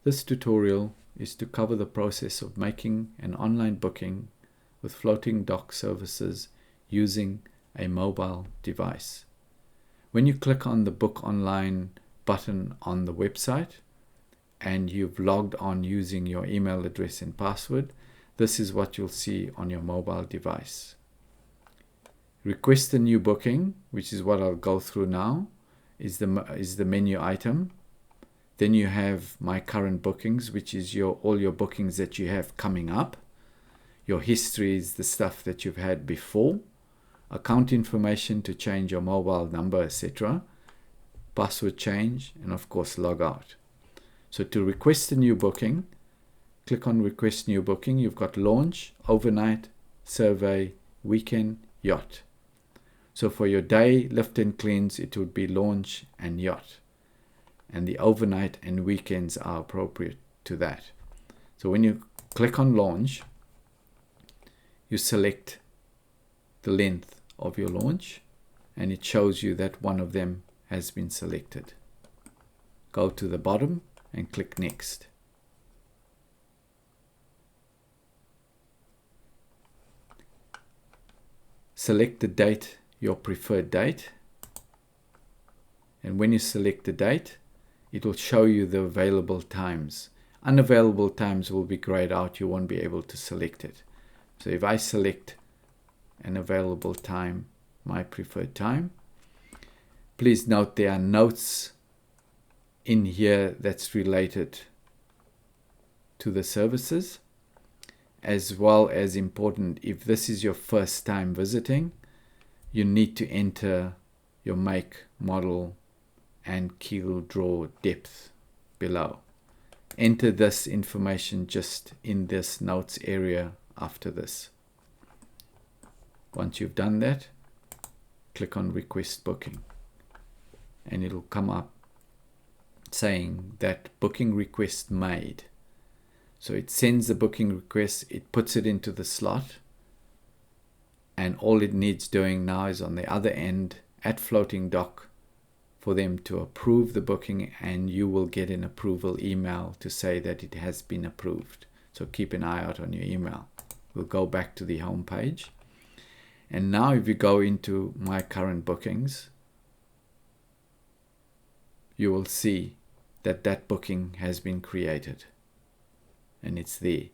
This tutorial is to cover the process of making an online booking with floating dock services using a mobile device. When you click on the Book Online button on the website and you've logged on using your email address and password, this is what you'll see on your mobile device. Request a new booking, which is what I'll go through now, is the menu item. Then you have My Current Bookings, which is all your bookings that you have coming up. Your history is the stuff that you've had before. Account information to change your mobile number, etc. Password change, and of course log out. So to request a new booking, click on Request New Booking. You've got Launch, Overnight, Survey, Weekend, Yacht. So for your day, lift and cleanse, it would be Launch and Yacht. And the overnight and weekends are appropriate to that. So when you click on Launch, you select the length of your launch, and it shows you that one of them has been selected. Go to the bottom and click Next. Select the date, your preferred date, and when you select the date, it will show you the available times. Unavailable times will be grayed out. You won't be able to select it. So if I select an available time, my preferred time, please note there are notes in here that's related to the services, as well as important, if this is your first time visiting, you need to enter your make, model, and keel draw depth below. Enter this information just in this notes area after this. Once you've done that, click on Request Booking, and it'll come up saying that booking request made. So it sends the booking request, it puts it into the slot, and all it needs doing now is on the other end at Floating Dock for them to approve the booking, and you will get an approval email to say that it has been approved. So keep an eye out on your email. We'll go back to the home page. And now if you go into My Current Bookings, you will see that that booking has been created. And it's there.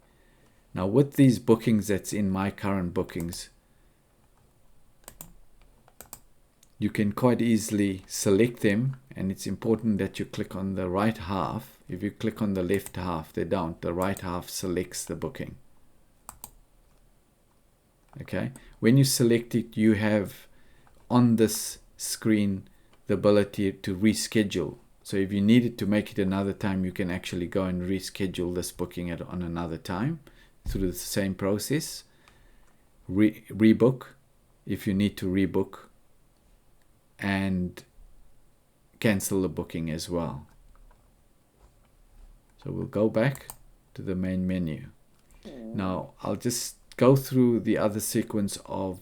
Now with these bookings that's in My Current Bookings, you can quite easily select them, and it's important that you click on the right half. If you click on the left half, they don't. The right half selects the booking. Okay, when you select it, you have on this screen the ability to reschedule. So if you needed to make it another time, you can actually go and reschedule this booking on another time through the same process. Rebook if you need to rebook, and cancel the booking as well. So we'll go back to the main menu. Now I'll just go through the other sequence of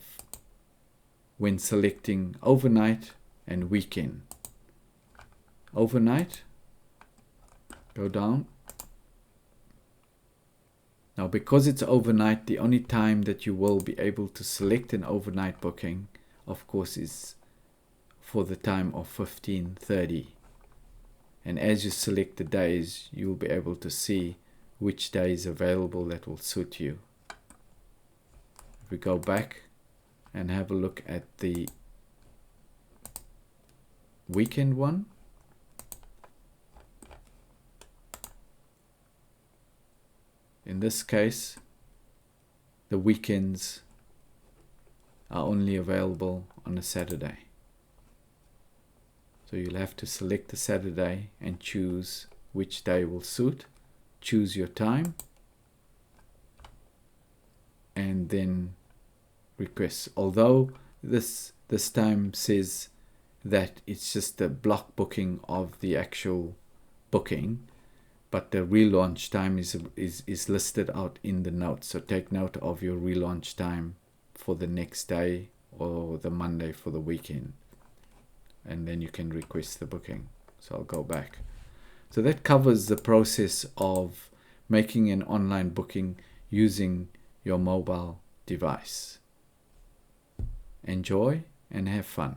when selecting overnight and weekend. Overnight, go down. Now because it's overnight, the only time that you will be able to select an overnight booking, of course, is for the time of 15:30. And as you select the days, you'll be able to see which day is available that will suit you. If we go back and have a look at the weekend one, in this case, the weekends are only available on a Saturday. So you'll have to select the Saturday and choose which day will suit. Choose your time, and then request. Although this time says that it's just a block booking of the actual booking, but the relaunch time is listed out in the notes. So take note of your relaunch time for the next day or the Monday for the weekend, and then you can request the booking. So I'll go back. So that covers the process of making an online booking using your mobile device. Enjoy and have fun.